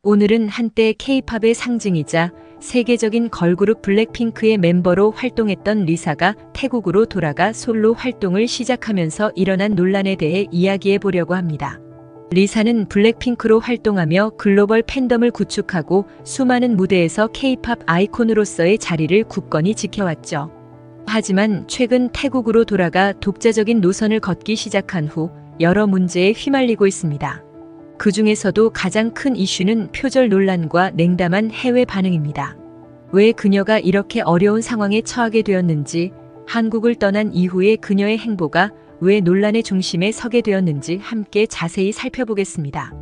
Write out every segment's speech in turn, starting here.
오늘은 한때 K-팝의 상징이자 세계적인 걸그룹 블랙핑크의 멤버로 활동했던 리사가 태국으로 돌아가 솔로 활동을 시작하면서 일어난 논란에 대해 이야기해 보려고 합니다. 리사는 블랙핑크로 활동하며 글로벌 팬덤을 구축하고 수많은 무대에서 K-팝 아이콘으로서의 자리를 굳건히 지켜왔죠. 하지만 최근 태국으로 돌아가 독자적인 노선을 걷기 시작한 후 여러 문제에 휘말리고 있습니다. 그 중에서도 가장 큰 이슈는 표절 논란과 냉담한 해외 반응입니다. 왜 그녀가 이렇게 어려운 상황에 처하게 되었는지, 한국을 떠난 이후의 그녀의 행보가 왜 논란의 중심에 서게 되었는지 함께 자세히 살펴보겠습니다.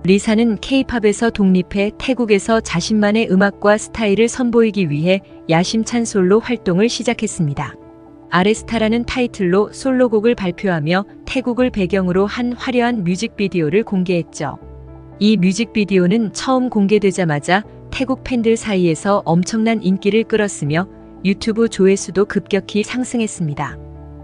리사는 K-팝에서 독립해 태국에서 자신만의 음악과 스타일을 선보이기 위해 야심찬 솔로 활동을 시작했습니다. 아레스타라는 타이틀로 솔로곡을 발표하며 태국을 배경으로 한 화려한 뮤직비디오를 공개했죠. 이 뮤직비디오는 처음 공개되자마자 태국 팬들 사이에서 엄청난 인기를 끌었으며 유튜브 조회수도 급격히 상승했습니다.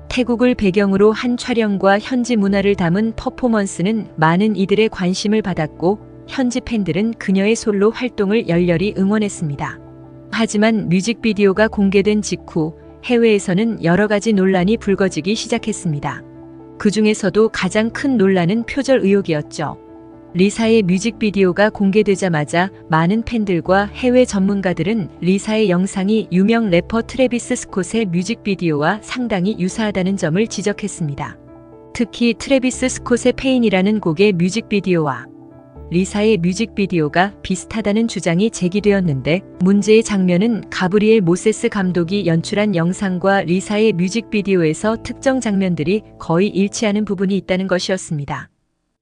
태국을 배경으로 한 촬영과 현지 문화를 담은 퍼포먼스는 많은 이들의 관심을 받았고 현지 팬들은 그녀의 솔로 활동을 열렬히 응원했습니다. 하지만 뮤직비디오가 공개된 직후 해외에서는 여러 가지 논란이 불거지기 시작했습니다. 그 중에서도 가장 큰 논란은 표절 의혹이었죠. 리사의 뮤직비디오가 공개되자마자 많은 팬들과 해외 전문가들은 리사의 영상이 유명 래퍼 트래비스 스콧의 뮤직비디오와 상당히 유사하다는 점을 지적했습니다. 특히 트래비스 스콧의 페인이라는 곡의 뮤직비디오와 리사의 뮤직비디오가 비슷하다는 주장이 제기되었는데, 문제의 장면은 가브리엘 모세스 감독이 연출한 영상과 리사의 뮤직비디오에서 특정 장면들이 거의 일치하는 부분이 있다는 것이었습니다.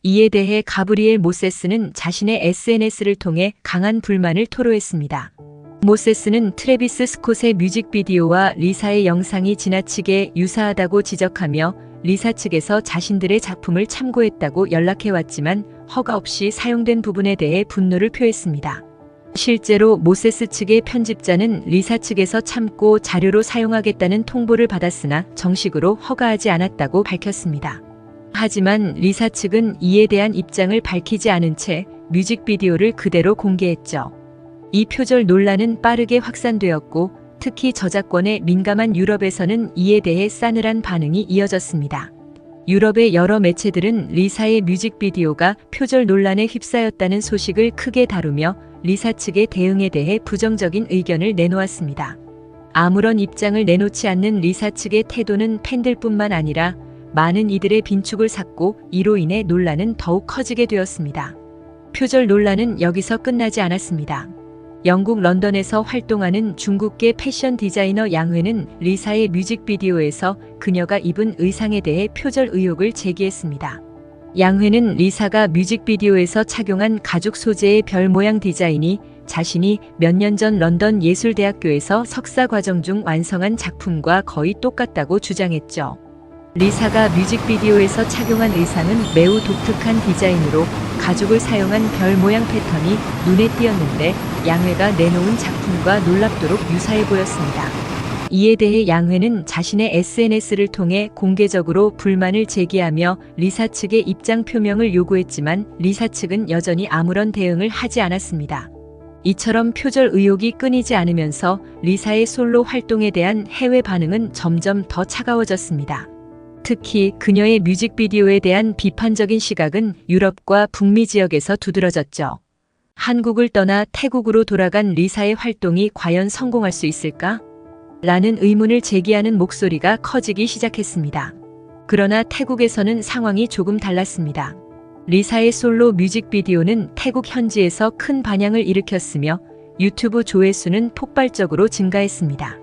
이에 대해 가브리엘 모세스는 자신의 SNS를 통해 강한 불만을 토로했습니다. 모세스는 트래비스 스콧의 뮤직비디오와 리사의 영상이 지나치게 유사하다고 지적하며 리사 측에서 자신들의 작품을 참고했다고 연락해왔지만 허가 없이 사용된 부분에 대해 분노를 표했습니다. 실제로 모세스 측의 편집자는 리사 측에서 참고 자료로 사용하겠다는 통보를 받았으나 정식으로 허가하지 않았다고 밝혔습니다. 하지만 리사 측은 이에 대한 입장을 밝히지 않은 채 뮤직비디오를 그대로 공개했죠. 이 표절 논란은 빠르게 확산되었고 특히 저작권에 민감한 유럽에서는 이에 대해 싸늘한 반응이 이어졌습니다. 유럽의 여러 매체들은 리사의 뮤직비디오가 표절 논란에 휩싸였다는 소식을 크게 다루며 리사 측의 대응에 대해 부정적인 의견을 내놓았습니다. 아무런 입장을 내놓지 않는 리사 측의 태도는 팬들뿐만 아니라 많은 이들의 빈축을 샀고 이로 인해 논란은 더욱 커지게 되었습니다. 표절 논란은 여기서 끝나지 않았습니다. 영국 런던에서 활동하는 중국계 패션 디자이너 양회는 리사의 뮤직비디오에서 그녀가 입은 의상에 대해 표절 의혹을 제기했습니다. 양회는 리사가 뮤직비디오에서 착용한 가죽 소재의 별 모양 디자인이 자신이 몇 년 전 런던 예술대학교에서 석사 과정 중 완성한 작품과 거의 똑같다고 주장했죠. 리사가 뮤직비디오에서 착용한 의상은 매우 독특한 디자인으로 가죽을 사용한 별 모양 패턴이 눈에 띄었는데 양회가 내놓은 작품과 놀랍도록 유사해 보였습니다. 이에 대해 양회는 자신의 SNS를 통해 공개적으로 불만을 제기하며 리사 측의 입장 표명을 요구했지만 리사 측은 여전히 아무런 대응을 하지 않았습니다. 이처럼 표절 의혹이 끊이지 않으면서 리사의 솔로 활동에 대한 해외 반응은 점점 더 차가워졌습니다. 특히 그녀의 뮤직비디오에 대한 비판적인 시각은 유럽과 북미 지역에서 두드러졌죠. 한국을 떠나 태국으로 돌아간 리사의 활동이 과연 성공할 수 있을까? 라는 의문을 제기하는 목소리가 커지기 시작했습니다. 그러나 태국에서는 상황이 조금 달랐습니다. 리사의 솔로 뮤직비디오는 태국 현지에서 큰 반향을 일으켰으며 유튜브 조회수는 폭발적으로 증가했습니다.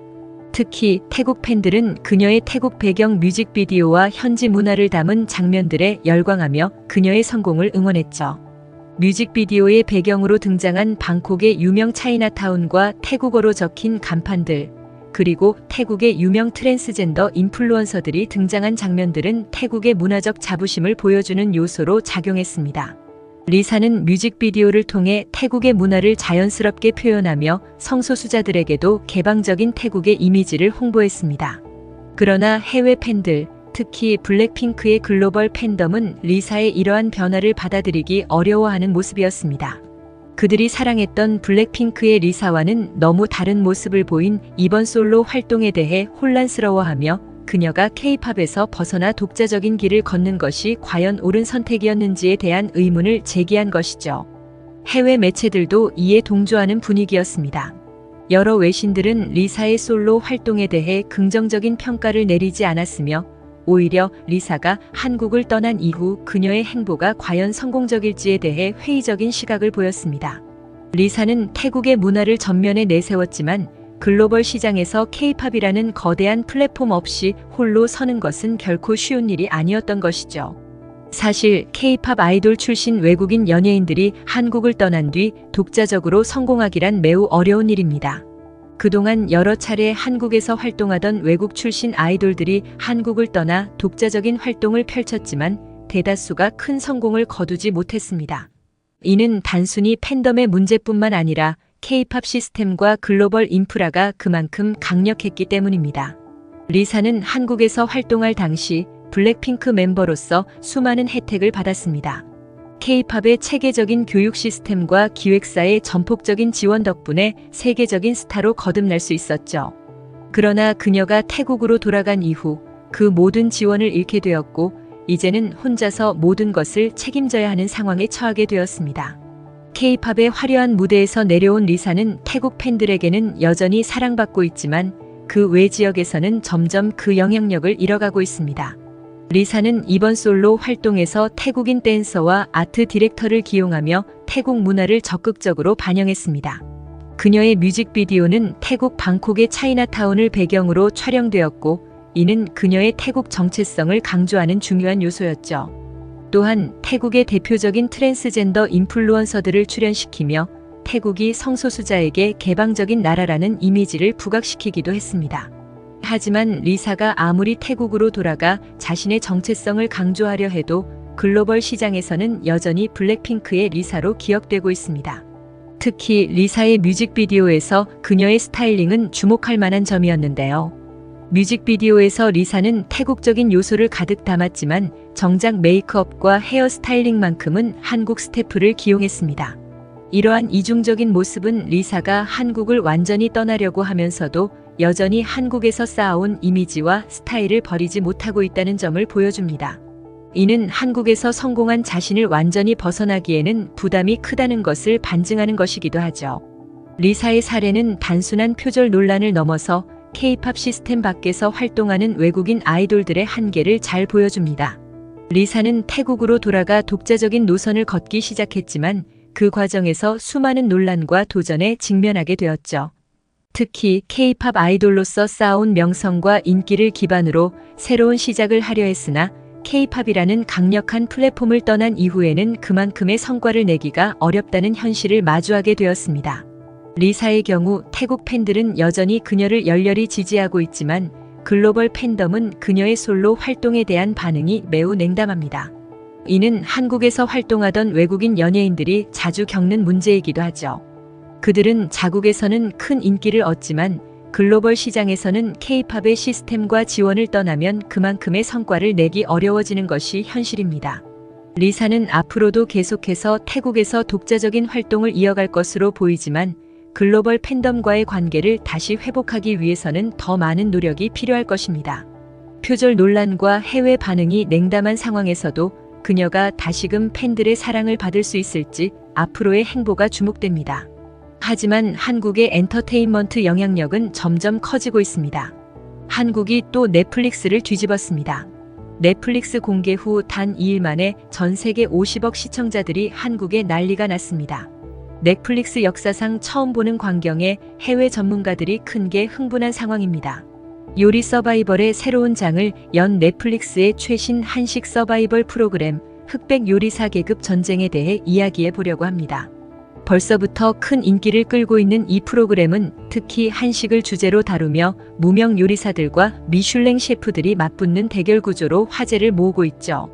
특히 태국 팬들은 그녀의 태국 배경 뮤직비디오와 현지 문화를 담은 장면들에 열광하며 그녀의 성공을 응원했죠. 뮤직비디오의 배경으로 등장한 방콕의 유명 차이나타운과 태국어로 적힌 간판들, 그리고 태국의 유명 트랜스젠더 인플루언서들이 등장한 장면들은 태국의 문화적 자부심을 보여주는 요소로 작용했습니다. 리사는 뮤직비디오를 통해 태국의 문화를 자연스럽게 표현하며 성소수자들에게도 개방적인 태국의 이미지를 홍보했습니다. 그러나 해외 팬들, 특히 블랙핑크의 글로벌 팬덤은 리사의 이러한 변화를 받아들이기 어려워하는 모습이었습니다. 그들이 사랑했던 블랙핑크의 리사와는 너무 다른 모습을 보인 이번 솔로 활동에 대해 혼란스러워하며 그녀가 K-팝에서 벗어나 독자적인 길을 걷는 것이 과연 옳은 선택이었는지에 대한 의문을 제기한 것이죠. 해외 매체들도 이에 동조하는 분위기였습니다. 여러 외신들은 리사의 솔로 활동에 대해 긍정적인 평가를 내리지 않았으며 오히려 리사가 한국을 떠난 이후 그녀의 행보가 과연 성공적일지에 대해 회의적인 시각을 보였습니다. 리사는 태국의 문화를 전면에 내세웠지만 글로벌 시장에서 K-팝이라는 거대한 플랫폼 없이 홀로 서는 것은 결코 쉬운 일이 아니었던 것이죠. 사실 K-팝 아이돌 출신 외국인 연예인들이 한국을 떠난 뒤 독자적으로 성공하기란 매우 어려운 일입니다. 그동안 여러 차례 한국에서 활동하던 외국 출신 아이돌들이 한국을 떠나 독자적인 활동을 펼쳤지만 대다수가 큰 성공을 거두지 못했습니다. 이는 단순히 팬덤의 문제뿐만 아니라 K-팝 시스템과 글로벌 인프라가 그만큼 강력했기 때문입니다. 리사는 한국에서 활동할 당시 블랙핑크 멤버로서 수많은 혜택을 받았습니다. K-팝의 체계적인 교육 시스템과 기획사의 전폭적인 지원 덕분에 세계적인 스타로 거듭날 수 있었죠. 그러나 그녀가 태국으로 돌아간 이후 그 모든 지원을 잃게 되었고 이제는 혼자서 모든 것을 책임져야 하는 상황에 처하게 되었습니다. K-팝의 화려한 무대에서 내려온 리사는 태국 팬들에게는 여전히 사랑받고 있지만 그 외 지역에서는 점점 그 영향력을 잃어가고 있습니다. 리사는 이번 솔로 활동에서 태국인 댄서와 아트 디렉터를 기용하며 태국 문화를 적극적으로 반영했습니다. 그녀의 뮤직비디오는 태국 방콕의 차이나타운을 배경으로 촬영되었고 이는 그녀의 태국 정체성을 강조하는 중요한 요소였죠. 또한 태국의 대표적인 트랜스젠더 인플루언서들을 출연시키며 태국이 성소수자에게 개방적인 나라라는 이미지를 부각시키기도 했습니다. 하지만 리사가 아무리 태국으로 돌아가 자신의 정체성을 강조하려 해도 글로벌 시장에서는 여전히 블랙핑크의 리사로 기억되고 있습니다. 특히 리사의 뮤직비디오에서 그녀의 스타일링은 주목할 만한 점이었는데요. 뮤직비디오에서 리사는 태국적인 요소를 가득 담았지만 정작 메이크업과 헤어 스타일링만큼은 한국 스태프를 기용했습니다. 이러한 이중적인 모습은 리사가 한국을 완전히 떠나려고 하면서도 여전히 한국에서 쌓아온 이미지와 스타일을 버리지 못하고 있다는 점을 보여줍니다. 이는 한국에서 성공한 자신을 완전히 벗어나기에는 부담이 크다는 것을 반증하는 것이기도 하죠. 리사의 사례는 단순한 표절 논란을 넘어서 K-팝 시스템 밖에서 활동하는 외국인 아이돌들의 한계를 잘 보여줍니다. 리사는 태국으로 돌아가 독자적인 노선을 걷기 시작했지만 그 과정에서 수많은 논란과 도전에 직면하게 되었죠. 특히 K-팝 아이돌로서 쌓아온 명성과 인기를 기반으로 새로운 시작을 하려 했으나 K-팝이라는 강력한 플랫폼을 떠난 이후에는 그만큼의 성과를 내기가 어렵다는 현실을 마주하게 되었습니다. 리사의 경우 태국 팬들은 여전히 그녀를 열렬히 지지하고 있지만 글로벌 팬덤은 그녀의 솔로 활동에 대한 반응이 매우 냉담합니다. 이는 한국에서 활동하던 외국인 연예인들이 자주 겪는 문제이기도 하죠. 그들은 자국에서는 큰 인기를 얻지만 글로벌 시장에서는 K-팝의 시스템과 지원을 떠나면 그만큼의 성과를 내기 어려워지는 것이 현실입니다. 리사는 앞으로도 계속해서 태국에서 독자적인 활동을 이어갈 것으로 보이지만 글로벌 팬덤과의 관계를 다시 회복하기 위해서는 더 많은 노력이 필요할 것입니다. 표절 논란과 해외 반응이 냉담한 상황에서도 그녀가 다시금 팬들의 사랑을 받을 수 있을지 앞으로의 행보가 주목됩니다. 하지만 한국의 엔터테인먼트 영향력은 점점 커지고 있습니다. 한국이 또 넷플릭스를 뒤집었습니다. 넷플릭스 공개 후 단 2일 만에 전 세계 50억 시청자들이 한국에 난리가 났습니다. 넷플릭스 역사상 처음 보는 광경에 해외 전문가들이 큰 게 흥분한 상황입니다. 요리 서바이벌의 새로운 장을 연 넷플릭스의 최신 한식 서바이벌 프로그램 흑백 요리사 계급 전쟁에 대해 이야기해 보려고 합니다. 벌써부터 큰 인기를 끌고 있는 이 프로그램은 특히 한식을 주제로 다루며 무명 요리사들과 미슐랭 셰프들이 맞붙는 대결 구조로 화제를 모으고 있죠.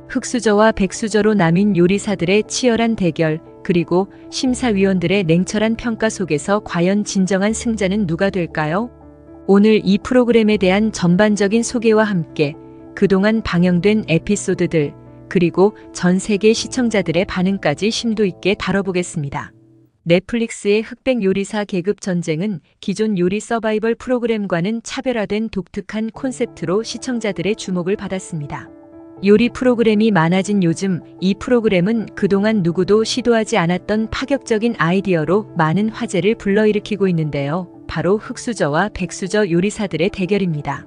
흑수저와 백수저로 나뉜 요리사들의 치열한 대결, 그리고 심사위원들의 냉철한 평가 속에서 과연 진정한 승자는 누가 될까요? 오늘 이 프로그램에 대한 전반적인 소개와 함께 그동안 방영된 에피소드들, 그리고 전 세계 시청자들의 반응까지 심도 있게 다뤄보겠습니다. 넷플릭스의 흑백 요리사 계급 전쟁은 기존 요리 서바이벌 프로그램과는 차별화된 독특한 콘셉트로 시청자들의 주목을 받았습니다. 요리 프로그램이 많아진 요즘 이 프로그램은 그동안 누구도 시도하지 않았던 파격적인 아이디어로 많은 화제를 불러일으키고 있는데요. 바로 흑수저와 백수저 요리사들의 대결입니다.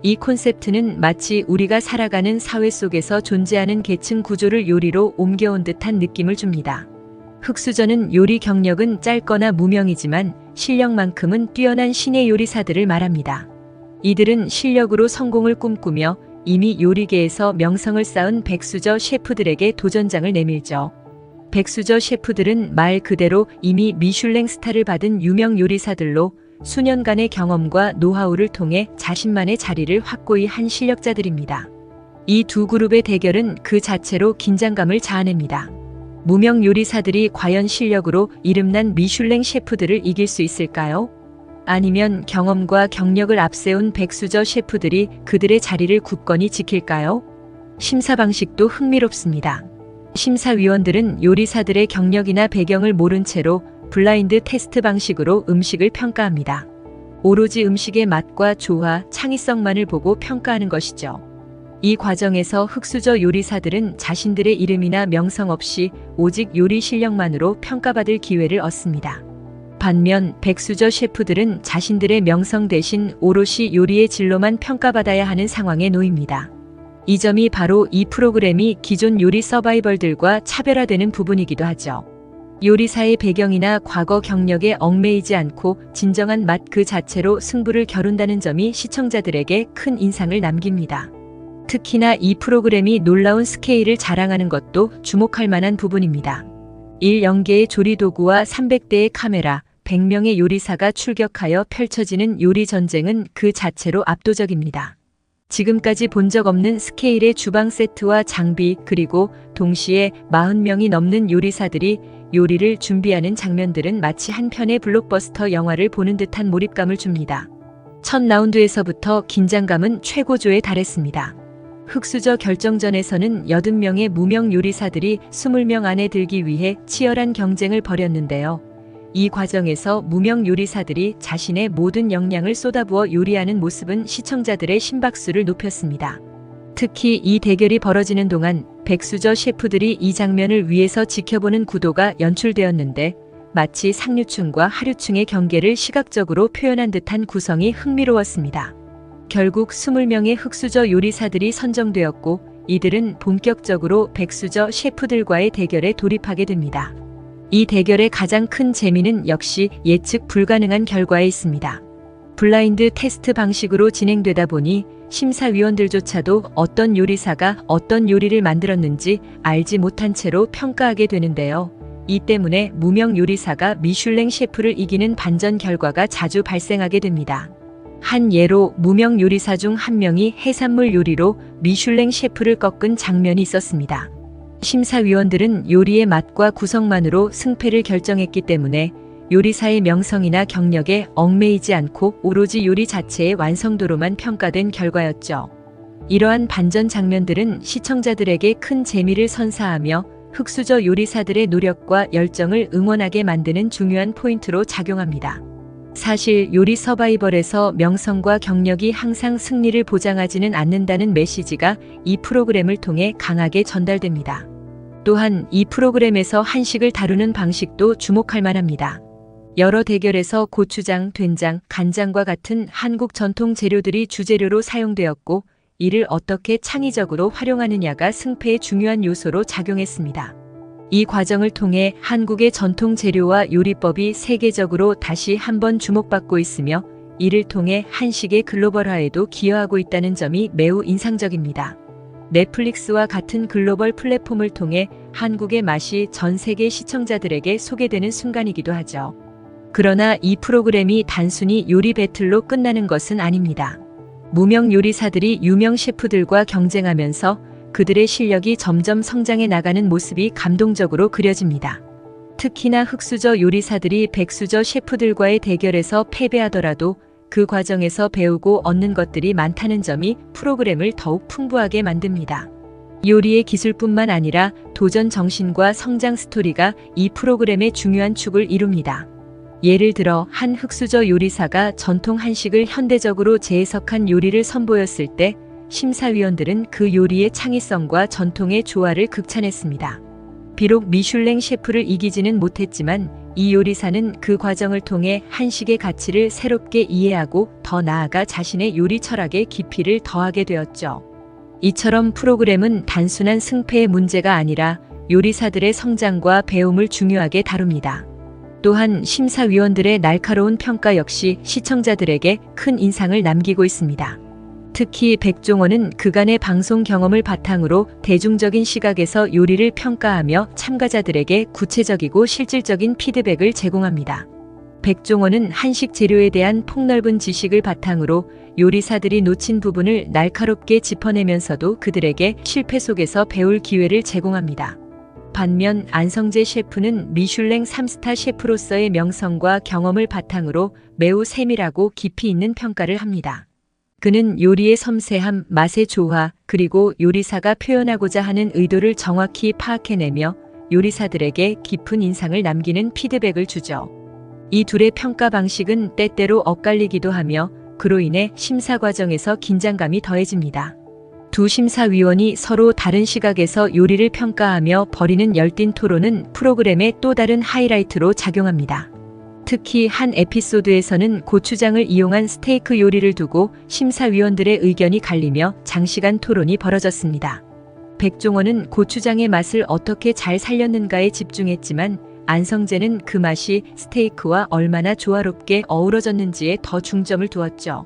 이 콘셉트는 마치 우리가 살아가는 사회 속에서 존재하는 계층 구조를 요리로 옮겨온 듯한 느낌을 줍니다. 흑수저는 요리 경력은 짧거나 무명이지만 실력만큼은 뛰어난 신의 요리사들을 말합니다. 이들은 실력으로 성공을 꿈꾸며 이미 요리계에서 명성을 쌓은 백수저 셰프들에게 도전장을 내밀죠. 백수저 셰프들은 말 그대로 이미 미슐랭 스타를 받은 유명 요리사들로 수년간의 경험과 노하우를 통해 자신만의 자리를 확고히 한 실력자들입니다. 이 두 그룹의 대결은 그 자체로 긴장감을 자아냅니다. 무명 요리사들이 과연 실력으로 이름난 미슐랭 셰프들을 이길 수 있을까요? 아니면 경험과 경력을 앞세운 백수저 셰프들이 그들의 자리를 굳건히 지킬까요? 심사 방식도 흥미롭습니다. 심사위원들은 요리사들의 경력이나 배경을 모른 채로 블라인드 테스트 방식으로 음식을 평가합니다. 오로지 음식의 맛과 조화, 창의성만을 보고 평가하는 것이죠. 이 과정에서 흑수저 요리사들은 자신들의 이름이나 명성 없이 오직 요리 실력만으로 평가받을 기회를 얻습니다. 반면 백수저 셰프들은 자신들의 명성 대신 오롯이 요리의 질로만 평가받아야 하는 상황에 놓입니다. 이 점이 바로 이 프로그램이 기존 요리 서바이벌들과 차별화되는 부분이기도 하죠. 요리사의 배경이나 과거 경력에 얽매이지 않고 진정한 맛 그 자체로 승부를 겨룬다는 점이 시청자들에게 큰 인상을 남깁니다. 특히나 이 프로그램이 놀라운 스케일을 자랑하는 것도 주목할 만한 부분입니다. 1연계의 조리도구와 300대의 카메라, 100명의 요리사가 출격하여 펼쳐지는 요리 전쟁은 그 자체로 압도적입니다. 지금까지 본 적 없는 스케일의 주방 세트와 장비, 그리고 동시에 40명이 넘는 요리사들이 요리를 준비하는 장면들은 마치 한 편의 블록버스터 영화를 보는 듯한 몰입감을 줍니다. 첫 라운드에서부터 긴장감은 최고조에 달했습니다. 흑수저 결정전에서는 80명의 무명 요리사들이 20명 안에 들기 위해 치열한 경쟁을 벌였는데요. 이 과정에서 무명 요리사들이 자신의 모든 역량을 쏟아부어 요리하는 모습은 시청자들의 심박수를 높였습니다. 특히 이 대결이 벌어지는 동안 백수저 셰프들이 이 장면을 위에서 지켜보는 구도가 연출되었는데 마치 상류층과 하류층의 경계를 시각적으로 표현한 듯한 구성이 흥미로웠습니다. 결국 20명의 흑수저 요리사들이 선정되었고 이들은 본격적으로 백수저 셰프들과의 대결에 돌입하게 됩니다. 이 대결의 가장 큰 재미는 역시 예측 불가능한 결과에 있습니다. 블라인드 테스트 방식으로 진행되다 보니 심사위원들조차도 어떤 요리사가 어떤 요리를 만들었는지 알지 못한 채로 평가하게 되는데요. 이 때문에 무명 요리사가 미슐랭 셰프를 이기는 반전 결과가 자주 발생하게 됩니다. 한 예로 무명 요리사 중 한 명이 해산물 요리로 미슐랭 셰프를 꺾은 장면이 있었습니다. 심사위원들은 요리의 맛과 구성만으로 승패를 결정했기 때문에 요리사의 명성이나 경력에 얽매이지 않고 오로지 요리 자체의 완성도로만 평가된 결과였죠. 이러한 반전 장면들은 시청자들에게 큰 재미를 선사하며 흑수저 요리사들의 노력과 열정을 응원하게 만드는 중요한 포인트로 작용합니다. 사실 요리 서바이벌에서 명성과 경력이 항상 승리를 보장하지는 않는다는 메시지가 이 프로그램을 통해 강하게 전달됩니다. 또한 이 프로그램에서 한식을 다루는 방식도 주목할 만합니다. 여러 대결에서 고추장, 된장, 간장과 같은 한국 전통 재료들이 주재료로 사용되었고 이를 어떻게 창의적으로 활용하느냐가 승패의 중요한 요소로 작용했습니다. 이 과정을 통해 한국의 전통 재료와 요리법이 세계적으로 다시 한번 주목받고 있으며 이를 통해 한식의 글로벌화에도 기여하고 있다는 점이 매우 인상적입니다. 넷플릭스와 같은 글로벌 플랫폼을 통해 한국의 맛이 전 세계 시청자들에게 소개되는 순간이기도 하죠. 그러나 이 프로그램이 단순히 요리 배틀로 끝나는 것은 아닙니다. 무명 요리사들이 유명 셰프들과 경쟁하면서 그들의 실력이 점점 성장해 나가는 모습이 감동적으로 그려집니다. 특히나 흑수저 요리사들이 백수저 셰프들과의 대결에서 패배하더라도 그 과정에서 배우고 얻는 것들이 많다는 점이 프로그램을 더욱 풍부하게 만듭니다. 요리의 기술뿐만 아니라 도전 정신과 성장 스토리가 이 프로그램의 중요한 축을 이룹니다. 예를 들어 한 흑수저 요리사가 전통 한식을 현대적으로 재해석한 요리를 선보였을 때 심사위원들은 그 요리의 창의성과 전통의 조화를 극찬했습니다. 비록 미슐랭 셰프를 이기지는 못했지만 이 요리사는 그 과정을 통해 한식의 가치를 새롭게 이해하고 더 나아가 자신의 요리 철학에 깊이를 더하게 되었죠. 이처럼 프로그램은 단순한 승패의 문제가 아니라 요리사들의 성장과 배움을 중요하게 다룹니다. 또한 심사위원들의 날카로운 평가 역시 시청자들에게 큰 인상을 남기고 있습니다. 특히 백종원은 그간의 방송 경험을 바탕으로 대중적인 시각에서 요리를 평가하며 참가자들에게 구체적이고 실질적인 피드백을 제공합니다. 백종원은 한식 재료에 대한 폭넓은 지식을 바탕으로 요리사들이 놓친 부분을 날카롭게 짚어내면서도 그들에게 실패 속에서 배울 기회를 제공합니다. 반면 안성재 셰프는 미슐랭 3스타 셰프로서의 명성과 경험을 바탕으로 매우 세밀하고 깊이 있는 평가를 합니다. 그는 요리의 섬세함, 맛의 조화, 그리고 요리사가 표현하고자 하는 의도를 정확히 파악해내며 요리사들에게 깊은 인상을 남기는 피드백을 주죠. 이 둘의 평가 방식은 때때로 엇갈리기도 하며 그로 인해 심사 과정에서 긴장감이 더해집니다. 두 심사위원이 서로 다른 시각에서 요리를 평가하며 벌이는 열띤 토론은 프로그램의 또 다른 하이라이트로 작용합니다. 특히 한 에피소드에서는 고추장을 이용한 스테이크 요리를 두고 심사위원들의 의견이 갈리며 장시간 토론이 벌어졌습니다. 백종원은 고추장의 맛을 어떻게 잘 살렸는가에 집중했지만 안성재는 그 맛이 스테이크와 얼마나 조화롭게 어우러졌는지에 더 중점을 두었죠.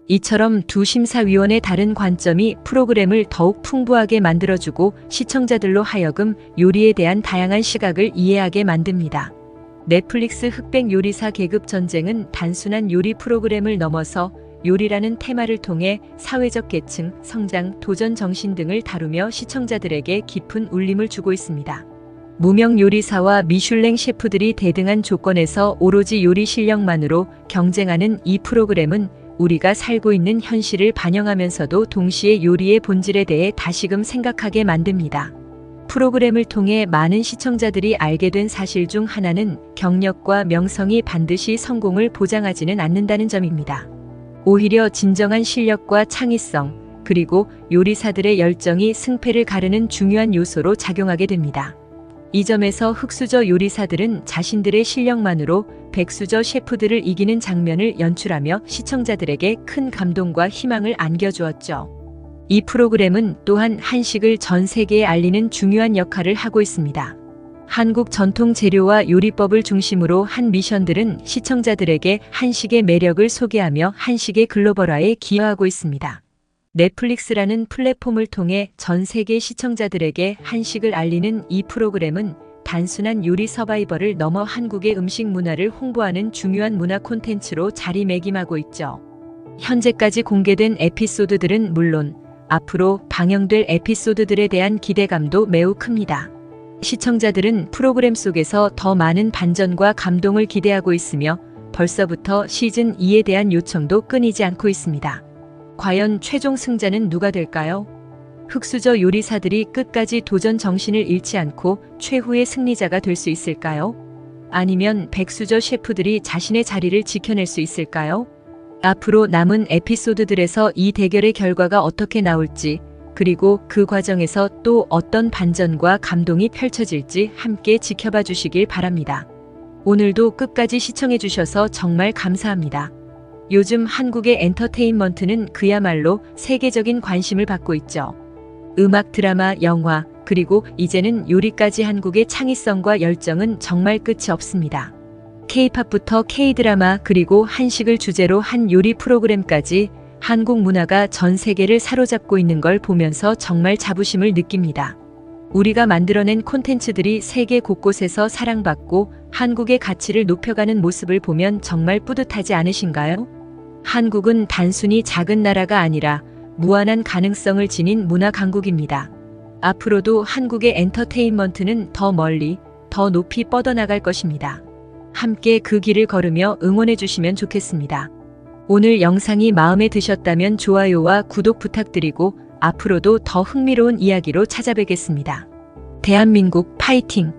이처럼 두 심사위원의 다른 관점이 프로그램을 더욱 풍부하게 만들어주고 시청자들로 하여금 요리에 대한 다양한 시각을 이해하게 만듭니다. 넷플릭스 흑백 요리사 계급 전쟁은 단순한 요리 프로그램을 넘어서 요리라는 테마를 통해 사회적 계층, 성장, 도전 정신 등을 다루며 시청자들에게 깊은 울림을 주고 있습니다. 무명 요리사와 미슐랭 셰프들이 대등한 조건에서 오로지 요리 실력만으로 경쟁하는 이 프로그램은 우리가 살고 있는 현실을 반영하면서도 동시에 요리의 본질에 대해 다시금 생각하게 만듭니다. 프로그램을 통해 많은 시청자들이 알게 된 사실 중 하나는 경력과 명성이 반드시 성공을 보장하지는 않는다는 점입니다. 오히려 진정한 실력과 창의성, 그리고 요리사들의 열정이 승패를 가르는 중요한 요소로 작용하게 됩니다. 이 점에서 흑수저 요리사들은 자신들의 실력만으로 백수저 셰프들을 이기는 장면을 연출하며 시청자들에게 큰 감동과 희망을 안겨주었죠. 이 프로그램은 또한 한식을 전 세계에 알리는 중요한 역할을 하고 있습니다. 한국 전통 재료와 요리법을 중심으로 한 미션들은 시청자들에게 한식의 매력을 소개하며 한식의 글로벌화에 기여하고 있습니다. 넷플릭스라는 플랫폼을 통해 전 세계 시청자들에게 한식을 알리는 이 프로그램은 단순한 요리 서바이벌을 넘어 한국의 음식 문화를 홍보하는 중요한 문화 콘텐츠로 자리매김하고 있죠. 현재까지 공개된 에피소드들은 물론 앞으로 방영될 에피소드들에 대한 기대감도 매우 큽니다. 시청자들은 프로그램 속에서 더 많은 반전과 감동을 기대하고 있으며 벌써부터 시즌2에 대한 요청도 끊이지 않고 있습니다. 과연 최종 승자는 누가 될까요? 흑수저 요리사들이 끝까지 도전 정신을 잃지 않고 최후의 승리자가 될 수 있을까요? 아니면 백수저 셰프들이 자신의 자리를 지켜낼 수 있을까요? 앞으로 남은 에피소드들에서 이 대결의 결과가 어떻게 나올지, 그리고 그 과정에서 또 어떤 반전과 감동이 펼쳐질지 함께 지켜봐 주시길 바랍니다. 오늘도 끝까지 시청해 주셔서 정말 감사합니다. 요즘 한국의 엔터테인먼트는 그야말로 세계적인 관심을 받고 있죠. 음악, 드라마, 영화, 그리고 이제는 요리까지 한국의 창의성과 열정은 정말 끝이 없습니다. K-팝부터 K-드라마 그리고 한식을 주제로 한 요리 프로그램까지 한국 문화가 전 세계를 사로잡고 있는 걸 보면서 정말 자부심을 느낍니다. 우리가 만들어낸 콘텐츠들이 세계 곳곳에서 사랑받고 한국의 가치를 높여가는 모습을 보면 정말 뿌듯하지 않으신가요? 한국은 단순히 작은 나라가 아니라 무한한 가능성을 지닌 문화 강국입니다. 앞으로도 한국의 엔터테인먼트는 더 멀리, 더 높이 뻗어나갈 것입니다. 함께 그 길을 걸으며 응원해 주시면 좋겠습니다. 오늘 영상이 마음에 드셨다면 좋아요와 구독 부탁드리고 앞으로도 더 흥미로운 이야기로 찾아뵙겠습니다. 대한민국 파이팅!